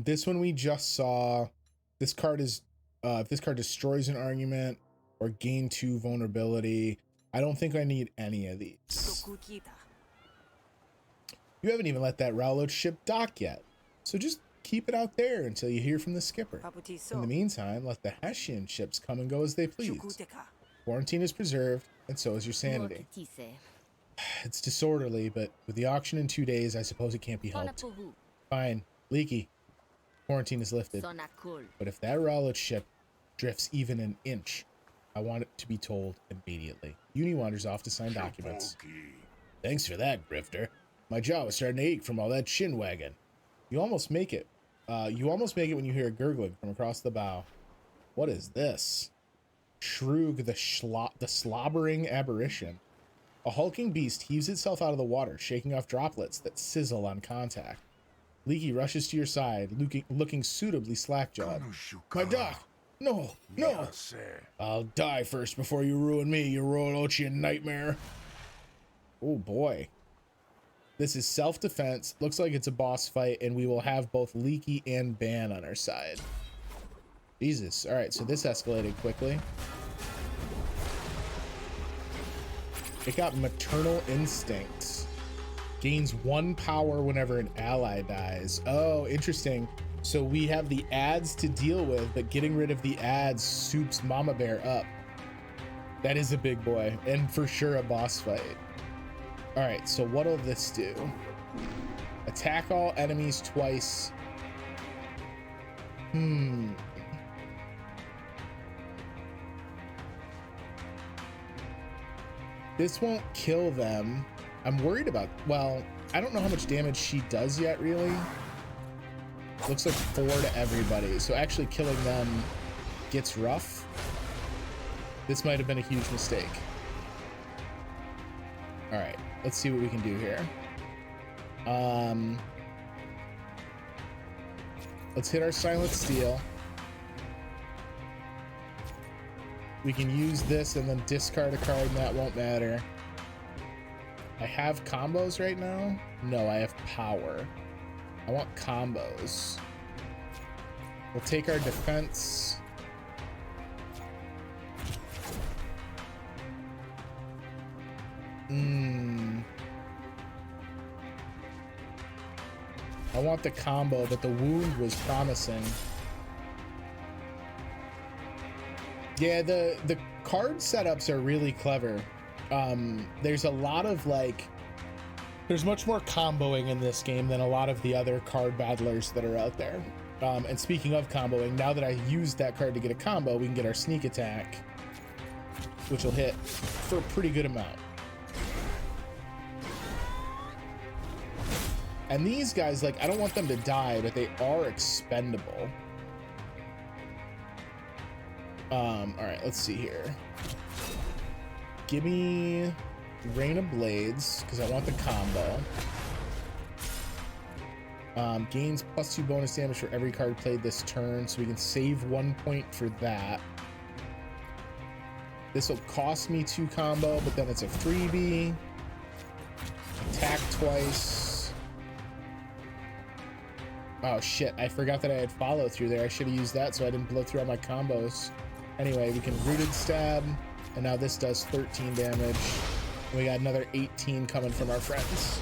This one we just saw. This card is, if this card destroys an argument or gain 2 vulnerability, I don't think I need any of these. You haven't even let that Rowloat ship dock yet, so just keep it out there until you hear from the skipper. In the meantime, let the Hessian ships come and go as they please. Quarantine is preserved, and so is your sanity. It's disorderly, but with the auction in 2 days, I suppose it can't be helped. Fine. Leaky. Quarantine is lifted. But if that Rowloat ship drifts even an inch, I want it to be told immediately. Uni wanders off to sign documents. Thanks for that, Grifter. My jaw was starting to ache from all that shin wagging. You almost make it. You almost make it when you hear a gurgling from across the bow. What is this? Shroog, the slobbering aberration. A hulking beast heaves itself out of the water, shaking off droplets that sizzle on contact. Leaky rushes to your side, looking suitably slack-jawed. My doc! No! No! I'll die first before you ruin me, you Rolochian nightmare. Oh boy. This is self-defense. Looks like it's a boss fight, and we will have both Leaky and Ban on our side. Jesus. All right, so this escalated quickly. It got Maternal Instincts. Gains 1 power whenever an ally dies. Oh, interesting. So we have the ads to deal with, but getting rid of the ads soups Mama Bear up. That is a big boy, and for sure a boss fight. All right, so what'll this do? Attack all enemies twice. This won't kill them. I'm worried about, well, I don't know how much damage she does yet, really. Looks like 4 to everybody. So actually killing them gets rough. This might have been a huge mistake. All right. Let's see what we can do here. Let's hit our Silent Steel. We can use this and then discard a card, and that won't matter. I have combos right now? No, I have power. I want combos. We'll take our defense. I want the combo, but the wound was promising. Yeah, the card setups are really clever. There's a lot of there's much more comboing in this game than a lot of the other card battlers that are out there. And speaking of comboing, now that I used that card to get a combo, we can get our sneak attack, which will hit for a pretty good amount. And these guys, I don't want them to die, but they are expendable. All right, let's see here. Give me Rain of Blades, because I want the combo. Gains +2 bonus damage for every card played this turn, so we can save 1 point for that. This will cost me 2 combo, but then it's a freebie. Attack twice. Oh shit, I forgot that I had follow through there. I should have used that so I didn't blow through all my combos. Anyway, we can Rooted Stab, and now this does 13 damage. We got another 18 coming from our friends.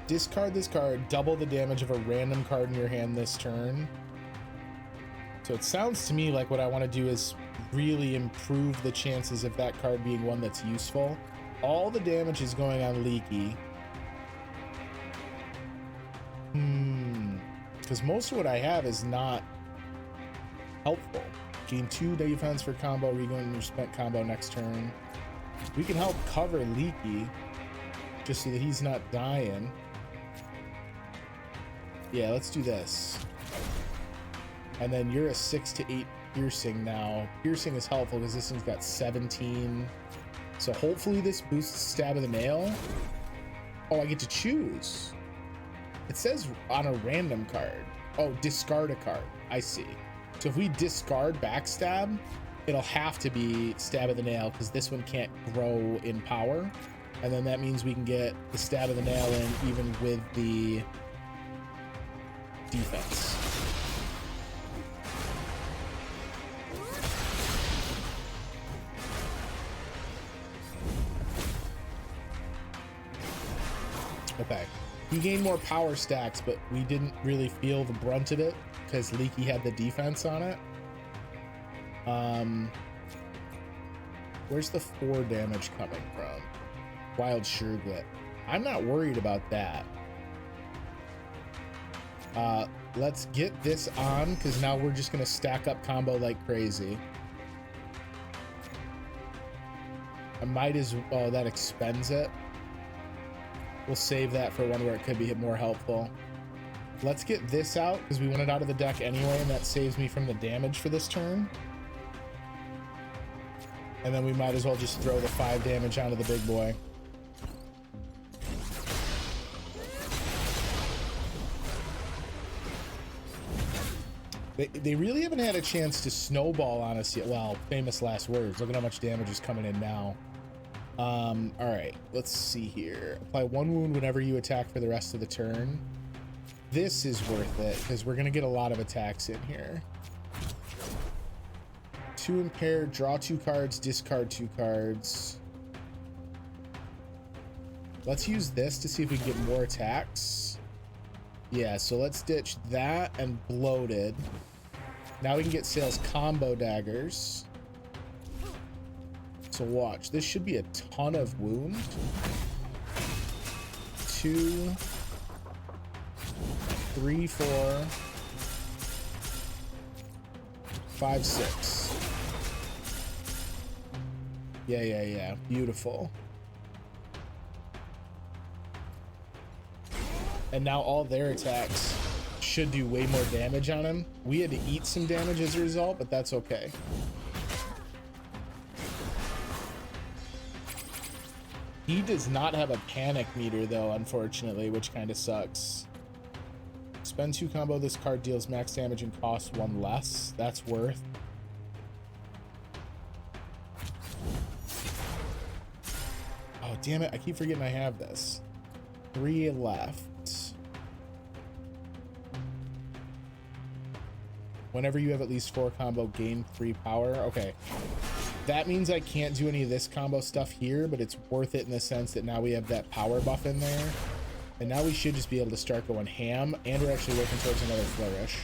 Discard this card, double the damage of a random card in your hand this turn. So it sounds to me like what I want to do is really improve the chances of that card being one that's useful. All the damage is going on Leaky. Because most of what I have is not helpful. Gain 2 defense for combo, regain your spent combo next turn. We can help cover Leaky just so that he's not dying. Yeah, let's do this. And then you're a 6 to 8 piercing now. Piercing is helpful because this thing's got 17. So hopefully this boosts stab of the nail. Oh, I get to choose. It says on a random card. Oh, discard a card. I see. So if we discard backstab, it'll have to be stab of the nail because this one can't grow in power. And then that means we can get the stab of the nail in even with the defense. Okay, he gained more power stacks, but we didn't really feel the brunt of it because Leaky had the defense on it. Where's the 4 damage coming from? Wild Sureglit. I'm not worried about that. Let's get this on because now we're just gonna stack up combo like crazy. I might as well. Oh, that expends it. We'll save that for one where it could be more helpful. Let's get this out because we want it out of the deck anyway, and that saves me from the damage for this turn. And then we might as well just throw the 5 damage onto the big boy. They really haven't had a chance to snowball on us yet. Well, famous last words. Look at how much damage is coming in now. All right, let's see here. Apply 1 wound whenever you attack for the rest of the turn. This is worth it because we're gonna get a lot of attacks in here. 2 impaired, draw 2 cards, discard 2 cards. Let's use this to see if we can get more attacks. Yeah, so let's ditch that and bloated. Now we can get Sales combo daggers. So watch, this should be a ton of wound. 2, 3, 4, 5, 6. Yeah. Beautiful. And now all their attacks should do way more damage on him. We had to eat some damage as a result, but that's okay. He does not have a panic meter though, unfortunately, which kind of sucks. Spend 2 combo. This card deals max damage and costs 1 less. That's worth. Oh, damn it. I keep forgetting I have this. 3 left. Whenever you have at least 4 combo, gain 3 power. Okay. That means I can't do any of this combo stuff here, but it's worth it in the sense that now we have that power buff in there. And now we should just be able to start going ham, and we're actually working towards another flourish.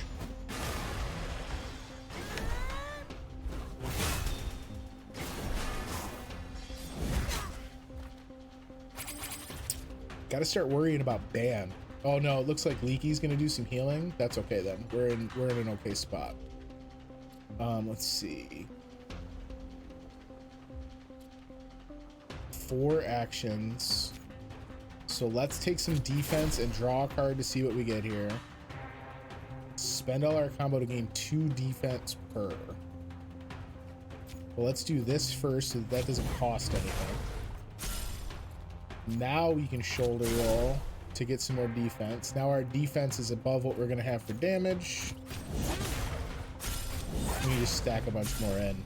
Got to start worrying about ban. Oh no, it looks like Leaky's gonna do some healing. That's okay then. We're in an okay spot. Let's see. 4 actions. So let's take some defense and draw a card to see what we get here. Spend all our combo to gain 2 defense per. Well, let's do this first so that doesn't cost anything. Now we can shoulder roll to get some more defense. Now our defense is above what we're gonna have for damage. We just stack a bunch more in.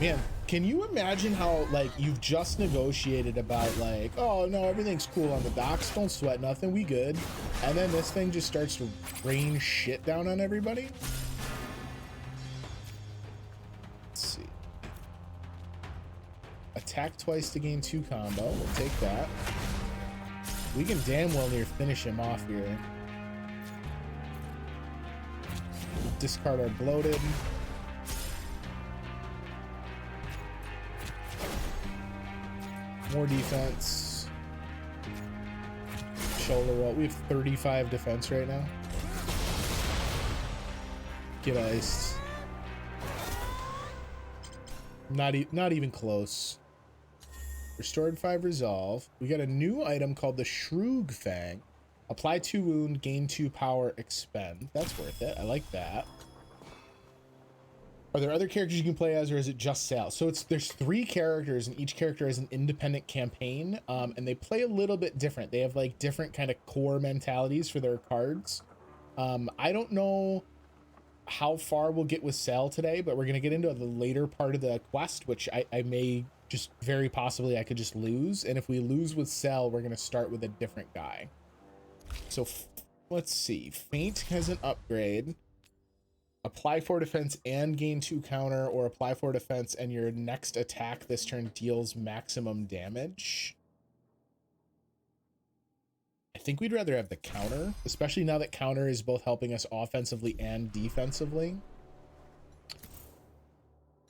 Man, can you imagine how, like, you've just negotiated about, like, oh no, everything's cool on the docks, don't sweat nothing, we good, and then this thing just starts to rain shit down on everybody? Let's see. Attack twice to gain 2 combo. We'll take that. We can damn well near finish him off here. discard our bloated. More defense. Shoulder roll. We have 35 defense right now. Get iced. Not even close. Restored 5 resolve. We got a new item called the Shroog Fang. Apply 2 wound, gain 2 power, expend. That's worth it. I like that. Are there other characters you can play as, or is it just SAL? So there's 3 characters, and each character has an independent campaign, and they play a little bit different. They have like different kind of core mentalities for their cards. I don't know how far we'll get with SAL today, but we're gonna get into the later part of the quest, which I may just very possibly I could just lose. And if we lose with SAL, we're gonna start with a different guy. So let's see. Feint has an upgrade. Apply 4 defense and gain 2 counter, or apply 4 defense and your next attack this turn deals maximum damage. I think we'd rather have the counter, especially now that counter is both helping us offensively and defensively.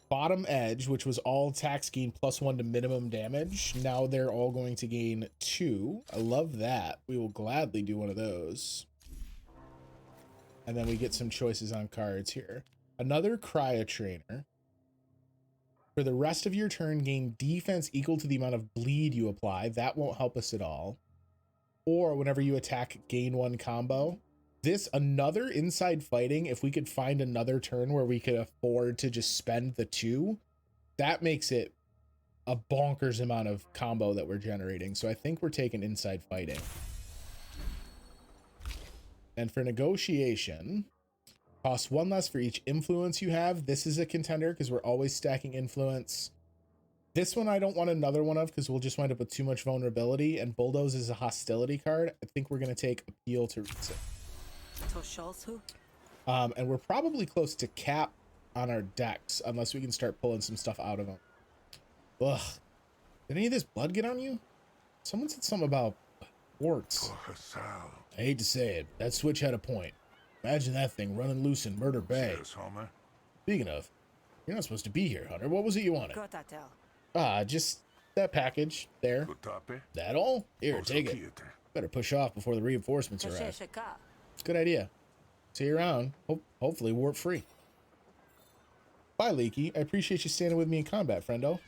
Bottom edge, which was all attacks gain +1 to minimum damage. Now they're all going to gain 2. I love that. We will gladly do one of those. And then we get some choices on cards here. Another Cryo Trainer. For the rest of your turn, gain defense equal to the amount of bleed you apply. That won't help us at all. Or whenever you attack, gain 1 combo. This, another inside fighting, if we could find another turn where we could afford to just spend the 2, that makes it a bonkers amount of combo that we're generating. So I think we're taking inside fighting. And for negotiation, costs 1 less for each influence you have. This is a contender because we're always stacking influence. This one I don't want another one of because we'll just wind up with too much vulnerability. And Bulldoze is a hostility card. I think we're going to take Appeal to Reason. And we're probably close to cap on our decks unless we can start pulling some stuff out of them. Ugh. Did any of this blood get on you? Someone said something about warts. I hate to say it, that switch had a point. Imagine that thing running loose in Murder Bay. Speaking of, you're not supposed to be here, Hunter. What was it you wanted? Just that package there. That all? Here, take it. Better push off before the reinforcements arrive. Good idea. See you around. Hopefully warp free. Bye, Leaky. I appreciate you standing with me in combat, friendo.